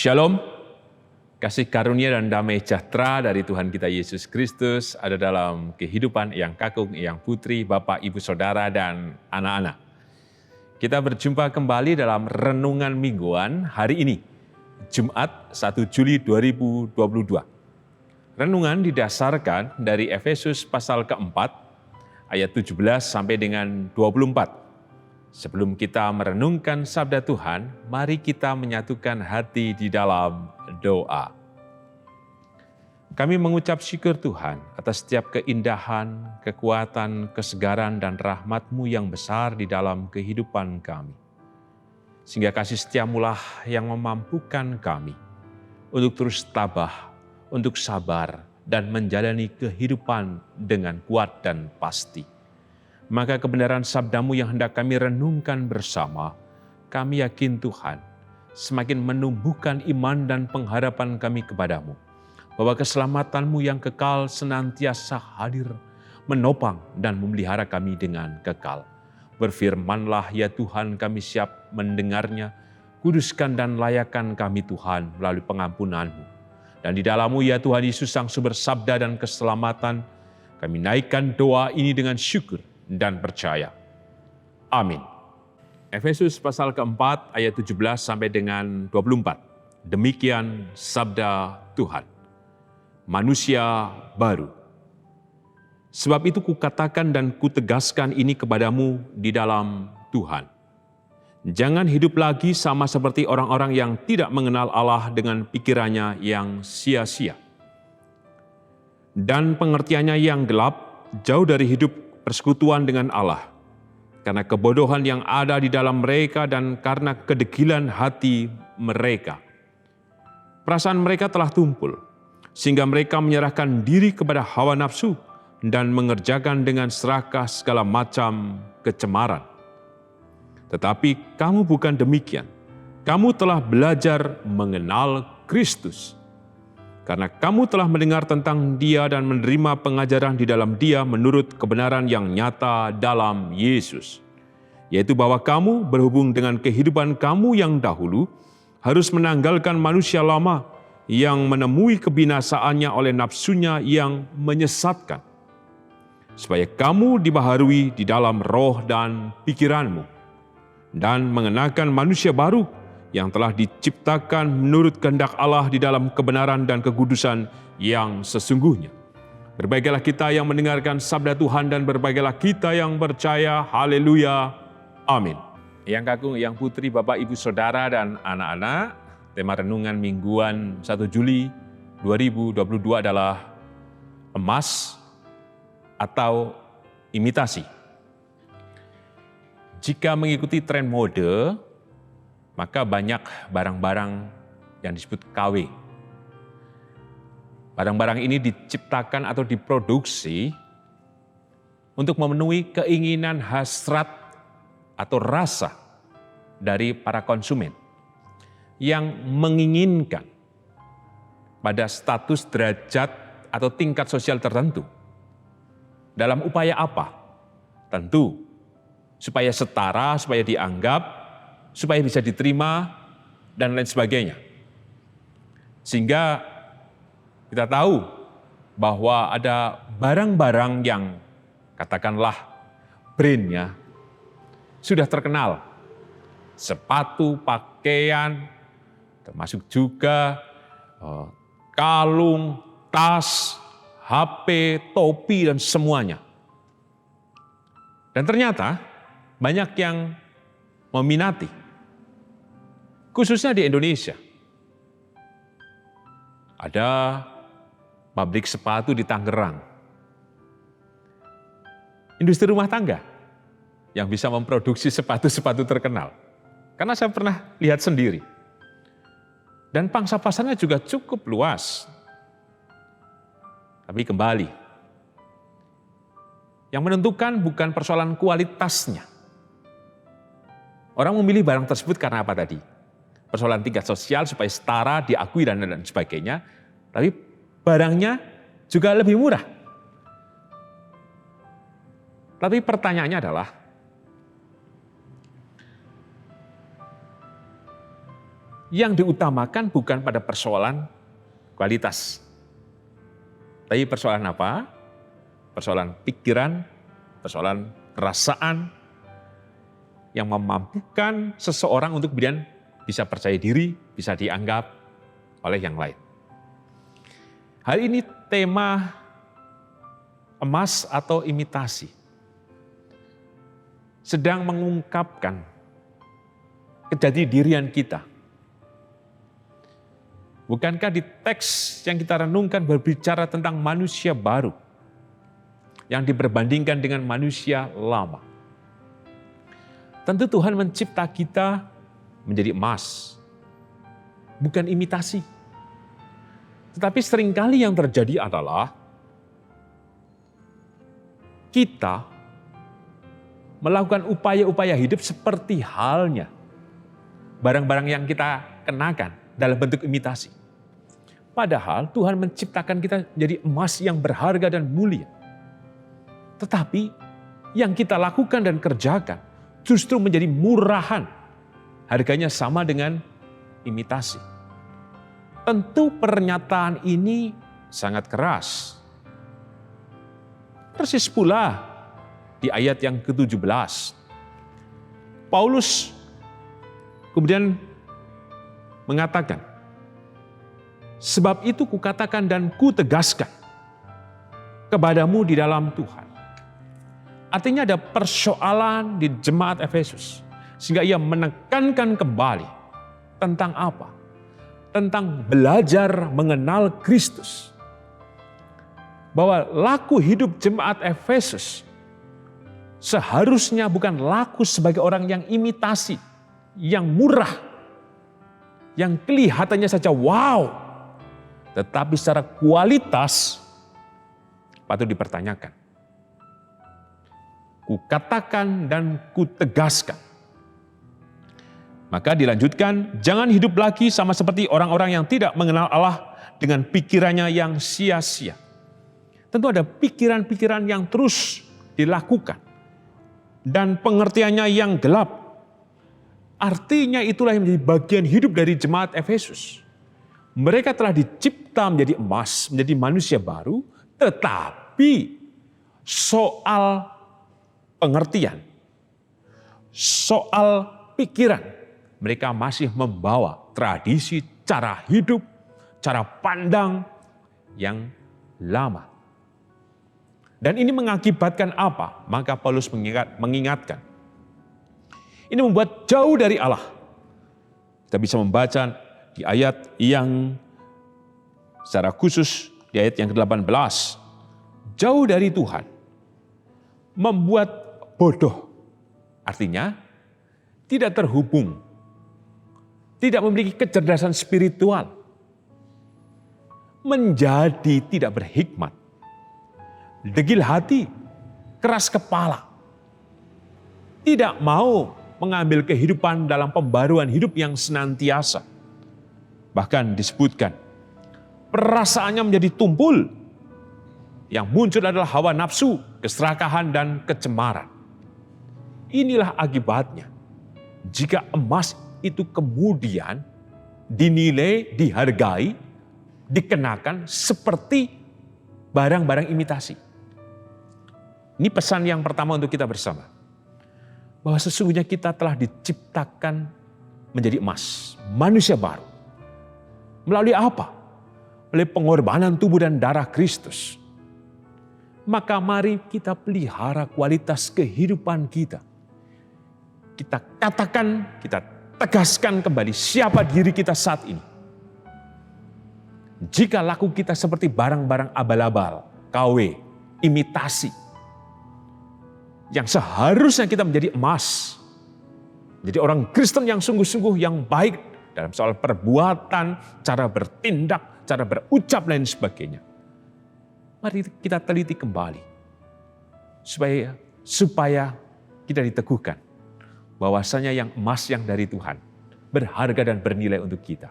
Shalom, kasih karunia dan damai sejahtera dari Tuhan kita Yesus Kristus ada dalam kehidupan Eyang Kakung, Eyang Putri, Bapak, Ibu, Saudara, dan anak-anak. Kita berjumpa kembali dalam Renungan Mingguan hari ini, Jumat 1 Juli 2022. Renungan didasarkan dari Efesus pasal keempat, ayat 17 sampai dengan 24. Sebelum kita merenungkan sabda Tuhan, mari kita menyatukan hati di dalam doa. Kami mengucap syukur Tuhan atas setiap keindahan, kekuatan, kesegaran, dan rahmat-Mu yang besar di dalam kehidupan kami. Sehingga kasih setiamu-lah yang memampukan kami untuk terus tabah, untuk sabar, dan menjalani kehidupan dengan kuat dan pasti. Maka kebenaran sabda-Mu yang hendak kami renungkan bersama, kami yakin Tuhan, semakin menumbuhkan iman dan pengharapan kami kepadamu, bahwa keselamatan-Mu yang kekal senantiasa hadir, menopang dan memelihara kami dengan kekal. Berfirmanlah ya Tuhan, kami siap mendengarnya, kuduskan dan layakkan kami Tuhan melalui pengampunan-Mu. Dan di dalam-Mu ya Tuhan Yesus sang sumber sabda dan keselamatan, kami naikkan doa ini dengan syukur dan percaya. Amin. Efesus pasal keempat ayat 17 sampai dengan 24. Demikian sabda Tuhan. Manusia baru. Sebab itu kukatakan dan kutegaskan ini kepadamu di dalam Tuhan. Jangan hidup lagi sama seperti orang-orang yang tidak mengenal Allah dengan pikirannya yang sia-sia. Dan pengertiannya yang gelap, jauh dari hidup persekutuan dengan Allah, karena kebodohan yang ada di dalam mereka dan karena kedegilan hati mereka. Perasaan mereka telah tumpul, sehingga mereka menyerahkan diri kepada hawa nafsu dan mengerjakan dengan serakah segala macam kecemaran. Tetapi kamu bukan demikian. Kamu telah belajar mengenal Kristus. Karena kamu telah mendengar tentang Dia dan menerima pengajaran di dalam Dia menurut kebenaran yang nyata dalam Yesus. Yaitu bahwa kamu berhubung dengan kehidupan kamu yang dahulu harus menanggalkan manusia lama yang menemui kebinasaannya oleh nafsunya yang menyesatkan. Supaya kamu dibaharui di dalam roh dan pikiranmu dan mengenakan manusia baru yang telah diciptakan menurut kehendak Allah di dalam kebenaran dan kekudusan yang sesungguhnya. Berbahagialah kita yang mendengarkan sabda Tuhan dan berbahagialah kita yang percaya. Haleluya. Amin. Eyang Kakung, Eyang Putri, Bapak, Ibu, Saudara, dan anak-anak, tema renungan mingguan 1 Juli 2022 adalah emas atau imitasi. Jika mengikuti tren mode, maka banyak barang-barang yang disebut KW. Barang-barang ini diciptakan atau diproduksi untuk memenuhi keinginan hasrat atau rasa dari para konsumen yang menginginkan pada status derajat atau tingkat sosial tertentu. Dalam upaya apa? Tentu supaya setara, supaya dianggap, supaya bisa diterima, dan lain sebagainya. Sehingga kita tahu bahwa ada barang-barang yang katakanlah brandnya sudah terkenal. Sepatu, pakaian, termasuk juga kalung, tas, HP, topi, dan semuanya. Dan ternyata banyak yang meminati, khususnya di Indonesia. Ada pabrik sepatu di Tangerang, industri rumah tangga yang bisa memproduksi sepatu-sepatu terkenal. Karena saya pernah lihat sendiri. Dan pangsa pasarnya juga cukup luas. Tapi kembali, yang menentukan bukan persoalan kualitasnya. Orang memilih barang tersebut karena apa tadi? Persoalan tingkat sosial supaya setara, diakui, dan sebagainya. Tapi barangnya juga lebih murah. Tapi pertanyaannya adalah, yang diutamakan bukan pada persoalan kualitas. Tapi persoalan apa? Persoalan pikiran, persoalan perasaan yang memampukan seseorang untuk kemudian bisa percaya diri, bisa dianggap oleh yang lain. Hari ini tema emas atau imitasi sedang mengungkapkan kejati dirian kita. Bukankah di teks yang kita renungkan berbicara tentang manusia baru yang diperbandingkan dengan manusia lama? Tentu Tuhan mencipta kita menjadi emas, bukan imitasi. Tetapi seringkali yang terjadi adalah kita melakukan upaya-upaya hidup seperti halnya barang-barang yang kita kenakan dalam bentuk imitasi. Padahal Tuhan menciptakan kita menjadi emas yang berharga dan mulia. Tetapi yang kita lakukan dan kerjakan justru menjadi murahan. Harganya sama dengan imitasi. Tentu pernyataan ini sangat keras. Persis pula di ayat yang ke-17. Paulus kemudian mengatakan, sebab itu kukatakan dan kutegaskan kepadamu di dalam Tuhan. Artinya ada persoalan di jemaat Efesus. Sehingga ia menekankan kembali tentang apa? Tentang belajar mengenal Kristus. Bahwa laku hidup jemaat Efesus seharusnya bukan laku sebagai orang yang imitasi, yang murah, yang kelihatannya saja wow, tetapi secara kualitas patut dipertanyakan. Kukatakan dan kutegaskan. Maka dilanjutkan, jangan hidup lagi sama seperti orang-orang yang tidak mengenal Allah dengan pikirannya yang sia-sia. Tentu ada pikiran-pikiran yang terus dilakukan. Dan pengertiannya yang gelap. Artinya itulah yang menjadi bagian hidup dari jemaat Efesus. Mereka telah dicipta menjadi emas, menjadi manusia baru, tetapi soal pengertian, soal pikiran, mereka masih membawa tradisi, cara hidup, cara pandang yang lama. Dan ini mengakibatkan apa? Maka Paulus mengingatkan. Ini membuat jauh dari Allah. Kita bisa membaca di ayat yang secara khusus, di ayat yang ke-18. Jauh dari Tuhan. Membuat bodoh. Artinya, tidak terhubung. Tidak memiliki kecerdasan spiritual. Menjadi tidak berhikmat. Degil hati, keras kepala. Tidak mau mengambil kehidupan dalam pembaruan hidup yang senantiasa. Bahkan disebutkan, perasaannya menjadi tumpul. Yang muncul adalah hawa nafsu, keserakahan, dan kecemaran. Inilah akibatnya. Jika emas itu kemudian dinilai, dihargai, dikenakan seperti barang-barang imitasi. Ini pesan yang pertama untuk kita bersama. Bahwa sesungguhnya kita telah diciptakan menjadi emas, manusia baru. Melalui apa? Melalui pengorbanan tubuh dan darah Kristus. Maka mari kita pelihara kualitas kehidupan kita. Kita katakan, kita tegaskan kembali siapa diri kita saat ini. Jika laku kita seperti barang-barang abal-abal, KW, imitasi, yang seharusnya kita menjadi emas, jadi orang Kristen yang sungguh-sungguh yang baik dalam soal perbuatan, cara bertindak, cara berucap, dan sebagainya. Mari kita teliti kembali supaya kita diteguhkan bahwasanya yang emas yang dari Tuhan berharga dan bernilai untuk kita.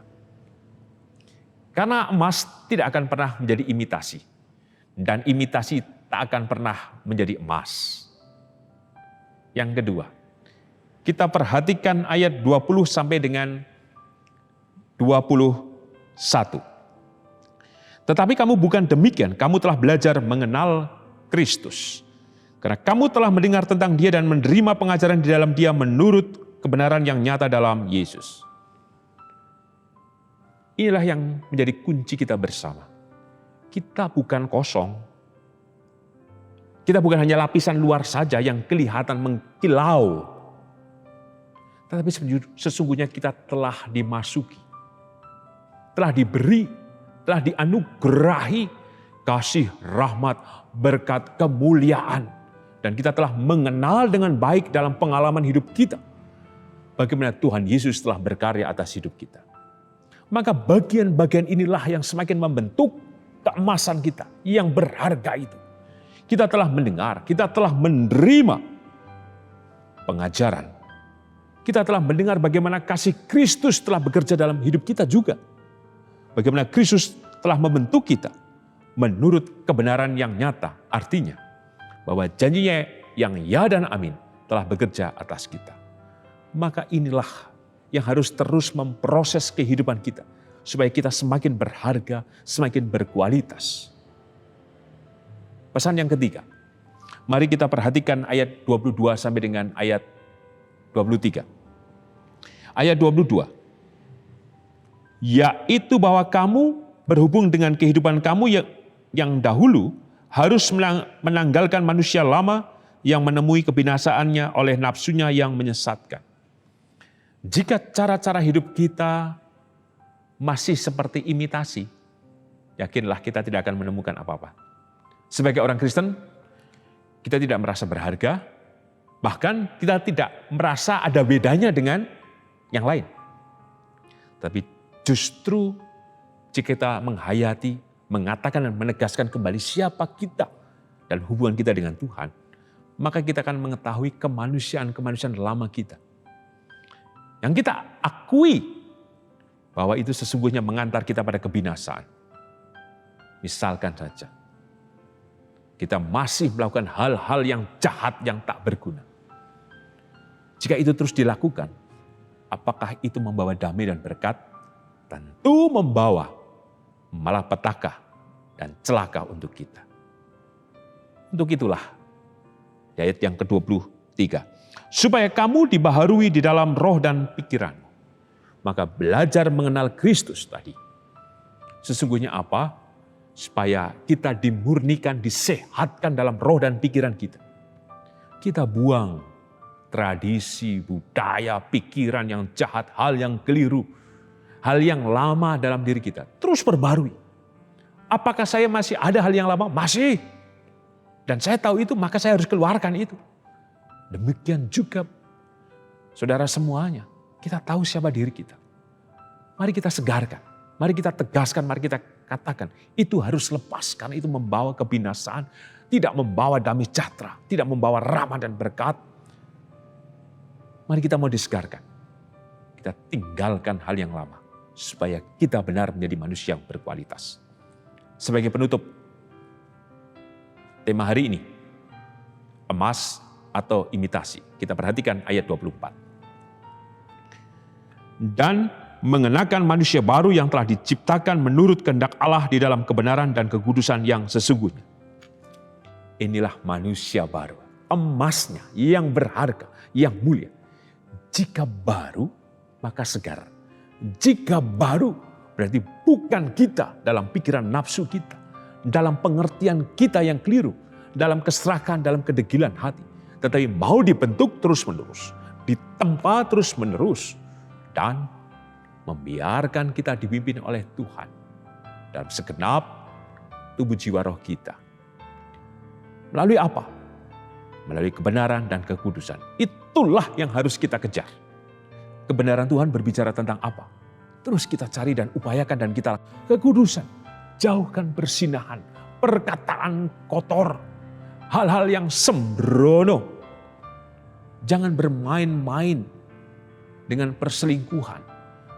Karena emas tidak akan pernah menjadi imitasi dan imitasi tak akan pernah menjadi emas. Yang kedua, kita perhatikan ayat 20 sampai dengan 21. Tetapi kamu bukan demikian, kamu telah belajar mengenal Kristus. Karena kamu telah mendengar tentang Dia dan menerima pengajaran di dalam Dia menurut kebenaran yang nyata dalam Yesus. Inilah yang menjadi kunci kita bersama. Kita bukan kosong. Kita bukan hanya lapisan luar saja yang kelihatan mengkilau. Tetapi sesungguhnya kita telah dimasuki, telah diberi, telah dianugerahi kasih, rahmat, berkat, kemuliaan. Dan kita telah mengenal dengan baik dalam pengalaman hidup kita bagaimana Tuhan Yesus telah berkarya atas hidup kita. Maka bagian-bagian inilah yang semakin membentuk keemasan kita yang berharga itu. Kita telah mendengar, kita telah menerima pengajaran. Kita telah mendengar bagaimana kasih Kristus telah bekerja dalam hidup kita juga. Bagaimana Kristus telah membentuk kita menurut kebenaran yang nyata. Artinya bahwa janjinya yang ya dan amin telah bekerja atas kita. Maka inilah yang harus terus memproses kehidupan kita supaya kita semakin berharga, semakin berkualitas. Pesan yang ketiga, mari kita perhatikan ayat 22 sampai dengan ayat 23. Ayat 22. Yaitu bahwa kamu berhubung dengan kehidupan kamu yang dahulu harus menanggalkan manusia lama yang menemui kebinasaannya oleh nafsunya yang menyesatkan. Jika cara-cara hidup kita masih seperti imitasi, yakinlah kita tidak akan menemukan apa-apa. Sebagai orang Kristen, kita tidak merasa berharga, bahkan kita tidak merasa ada bedanya dengan yang lain. Tapi justru jika kita menghayati, mengatakan dan menegaskan kembali siapa kita dan hubungan kita dengan Tuhan, maka kita akan mengetahui kemanusiaan-kemanusiaan lama kita. Yang kita akui bahwa itu sesungguhnya mengantar kita pada kebinasaan. Misalkan saja, kita masih melakukan hal-hal yang jahat yang tak berguna. Jika itu terus dilakukan, apakah itu membawa damai dan berkat? Tentu membawa malapetaka dan celaka untuk kita. Untuk itulah, di ayat yang ke-23, supaya kamu dibaharui di dalam roh dan pikiranmu. Maka belajar mengenal Kristus tadi. Sesungguhnya apa? Supaya kita dimurnikan, disehatkan dalam roh dan pikiran kita. Kita buang tradisi, budaya, pikiran yang jahat, hal yang keliru, hal yang lama dalam diri kita. Terus perbarui. Apakah saya masih ada hal yang lama? Masih. Dan saya tahu itu, maka saya harus keluarkan itu. Demikian juga saudara semuanya. Kita tahu siapa diri kita. Mari kita segarkan. Mari kita tegaskan, mari kita katakan. Itu harus lepas karena itu membawa kebinasaan. Tidak membawa damai sejahtera. Tidak membawa rahmat dan berkat. Mari kita mau disegarkan. Kita tinggalkan hal yang lama. Supaya kita benar menjadi manusia yang berkualitas. Sebagai penutup, tema hari ini, emas atau imitasi. Kita perhatikan ayat 24. Dan mengenakan manusia baru yang telah diciptakan menurut kehendak Allah di dalam kebenaran dan kekudusan yang sesungguhnya. Inilah manusia baru, emasnya yang berharga, yang mulia. Jika baru, maka segar. Jika baru, berarti bukan kita dalam pikiran nafsu kita, dalam pengertian kita yang keliru, dalam keserakan, dalam kedegilan hati. Tetapi mau dibentuk terus-menerus, ditempa terus-menerus, dan membiarkan kita dipimpin oleh Tuhan dalam segenap tubuh jiwa roh kita. Melalui apa? Melalui kebenaran dan kekudusan. Itulah yang harus kita kejar. Kebenaran Tuhan berbicara tentang apa? Terus kita cari dan upayakan dan kita kekudusan. Jauhkan persinahan, perkataan kotor, hal-hal yang sembrono. Jangan bermain-main dengan perselingkuhan.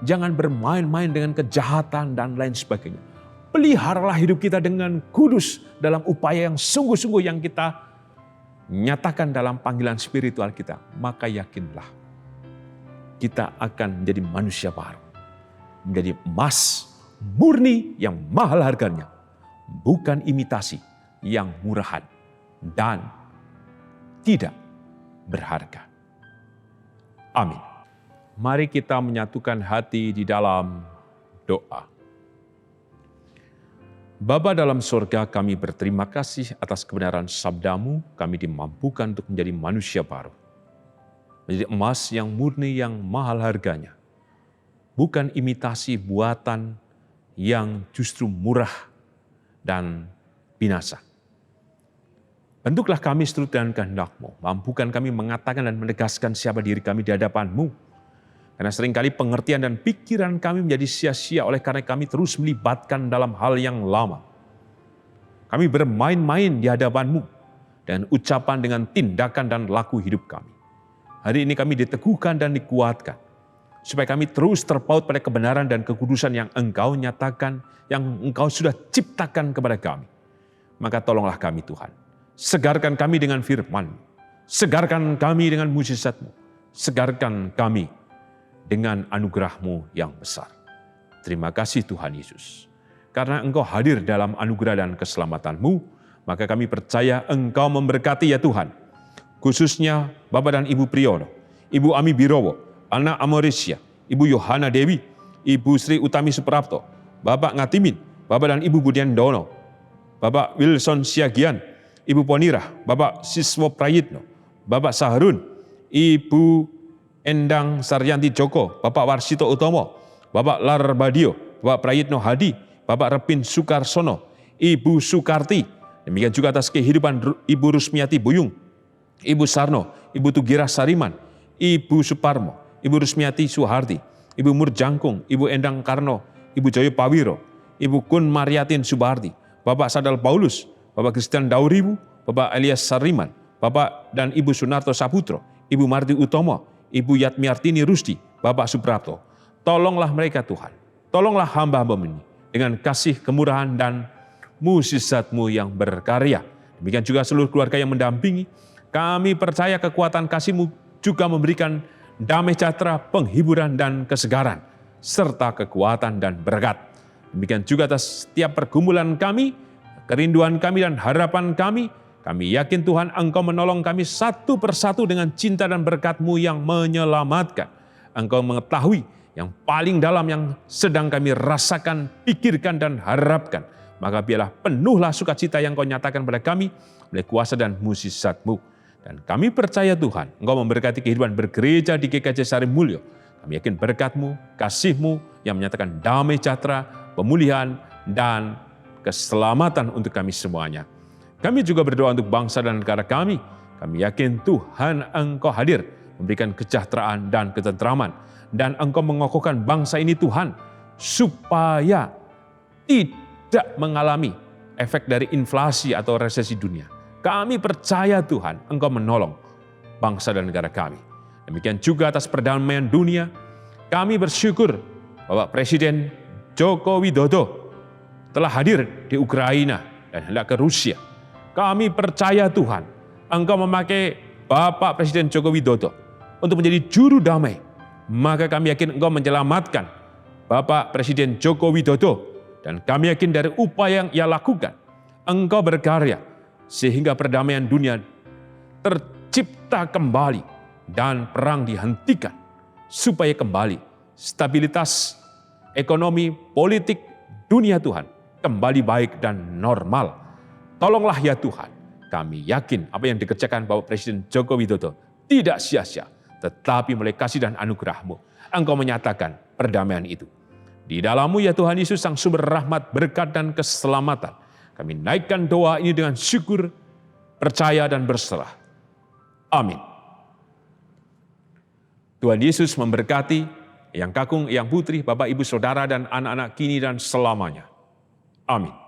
Jangan bermain-main dengan kejahatan dan lain sebagainya. Peliharalah hidup kita dengan kudus dalam upaya yang sungguh-sungguh yang kita nyatakan dalam panggilan spiritual kita. Maka yakinlah kita akan menjadi manusia baru. menjadi emas murni yang mahal harganya, bukan imitasi yang murahan dan tidak berharga. Amin. Mari kita menyatukan hati di dalam doa. Bapa dalam surga, kami berterima kasih atas kebenaran sabda-Mu, kami dimampukan untuk menjadi manusia baru. Menjadi emas yang murni yang mahal harganya. Bukan imitasi buatan yang justru murah dan binasa. Bentuklah kami seturut dengan kehendak-Mu. Mampukan kami mengatakan dan menegaskan siapa diri kami di hadapan-Mu. Karena seringkali pengertian dan pikiran kami menjadi sia-sia oleh karena kami terus melibatkan dalam hal yang lama. Kami bermain-main di hadapan-Mu dengan ucapan, dengan tindakan dan laku hidup kami. Hari ini kami diteguhkan dan dikuatkan, supaya kami terus terpaut pada kebenaran dan kekudusan yang Engkau nyatakan, yang Engkau sudah ciptakan kepada kami. Maka tolonglah kami Tuhan. Segarkan kami dengan firman-Mu. Segarkan kami dengan mujizat-Mu. Segarkan kami dengan anugerah-Mu yang besar. Terima kasih Tuhan Yesus. Karena Engkau hadir dalam anugerah dan keselamatan-Mu, maka kami percaya Engkau memberkati ya Tuhan. Khususnya Bapak dan Ibu Priyono, Ibu Ami Birowo, Ana Amoresia, Ibu Yohana Dewi, Ibu Sri Utami Suprapto, Bapak Ngatimin, Bapak dan Ibu Budian Dono, Bapak Wilson Siagian, Ibu Ponirah, Bapak Siswo Prayitno, Bapak Saharun, Ibu Endang Saryanti Joko, Bapak Warsito Utomo, Bapak Larbadio, Bapak Prayitno Hadi, Bapak Repin Sukarsono, Ibu Sukarti, demikian juga atas kehidupan Ibu Rusmiati Buyung, Ibu Sarno, Ibu Tugira Sariman, Ibu Suparmo, Ibu Rusmiati Suhardi, Ibu Murjangkung, Ibu Endang Karno, Ibu Joyo Pawiro, Ibu Kun Mariatin Subardi, Bapak Sadal Paulus, Bapak Christian Dauribu, Bapak Elias Sariman, Bapak dan Ibu Sunarto Saputro, Ibu Marti Utomo, Ibu Yatmiartini Rusdi, Bapak Suprapto. Tolonglah mereka Tuhan, tolonglah hamba-hamba-Mu ini dengan kasih, kemurahan, dan mujizat-Mu yang berkarya. Demikian juga seluruh keluarga yang mendampingi. Kami percaya kekuatan kasih-Mu juga memberikan damai sejahtera, penghiburan, dan kesegaran, serta kekuatan dan berkat. Demikian juga atas setiap pergumulan kami, kerinduan kami, dan harapan kami. Kami yakin Tuhan Engkau menolong kami satu persatu dengan cinta dan berkat-Mu yang menyelamatkan. Engkau mengetahui yang paling dalam yang sedang kami rasakan, pikirkan, dan harapkan. Maka biarlah penuhlah sukacita yang Kau nyatakan pada kami oleh kuasa dan mujizat-Mu. Dan kami percaya Tuhan, Engkau memberkati kehidupan bergereja di GKJ Sari Mulyo. Kami yakin berkat-Mu, kasih-Mu yang menyatakan damai sejahtera, pemulihan, dan keselamatan untuk kami semuanya. Kami juga berdoa untuk bangsa dan negara kami. Kami yakin Tuhan Engkau hadir, memberikan kesejahteraan dan ketentraman. Dan Engkau mengokohkan bangsa ini Tuhan, supaya tidak mengalami efek dari inflasi atau resesi dunia. Kami percaya Tuhan, Engkau menolong bangsa dan negara kami. Demikian juga atas perdamaian dunia, kami bersyukur Bapak Presiden Joko Widodo telah hadir di Ukraina dan hendak ke Rusia. Kami percaya Tuhan, Engkau memakai Bapak Presiden Joko Widodo untuk menjadi juru damai. Maka kami yakin Engkau menyelamatkan Bapak Presiden Joko Widodo. Dan kami yakin dari upaya yang Ia lakukan, Engkau berkarya sehingga perdamaian dunia tercipta kembali dan perang dihentikan. Supaya kembali stabilitas ekonomi, politik, dunia Tuhan kembali baik dan normal. Tolonglah ya Tuhan, kami yakin apa yang dikerjakan Bapak Presiden Joko Widodo tidak sia-sia, tetapi melalui kasih dan anugerah-Mu, Engkau menyatakan perdamaian itu. Di dalam-Mu ya Tuhan Yesus, Sang Sumber rahmat, berkat, dan keselamatan, kami naikkan doa ini dengan syukur, percaya, dan berserah. Amin. Tuhan Yesus memberkati Eyang Kakung, Eyang Putri, Bapak Ibu Saudara, dan anak-anak kini dan selamanya. Amin.